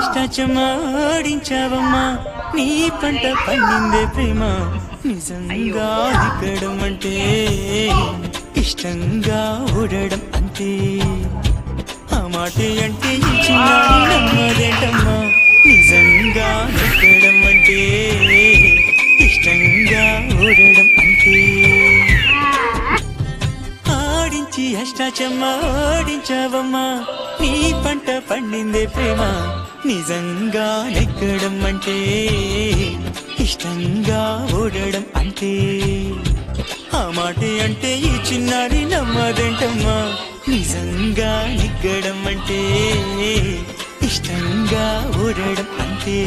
అష్టాచమాడించావమ్మా నీ పంట పండిందే ప్రేమ నిజంగా ఎక్కడం అంటే ఇష్టంగా ఓడడం అంతే ఆ మాటే అంటే ఈ చిన్నారి నమ్మదేంటమ్మా నిజంగా ఎక్కడం అంటే ఇష్టంగా ఓడడం అంతే ఆడించి అష్టాచమాడించావమ్మా నీ పంట పండిందే ప్రేమ నిజంగా నెక్కడం అంటే ఇష్టంగా ఓడడం అంటే ఆ మాటే అంటే ఈ చిన్నారి నమ్మదేంటమ్మా నిజంగా నెగ్గడం అంటే ఇష్టంగా ఓడడం అంతే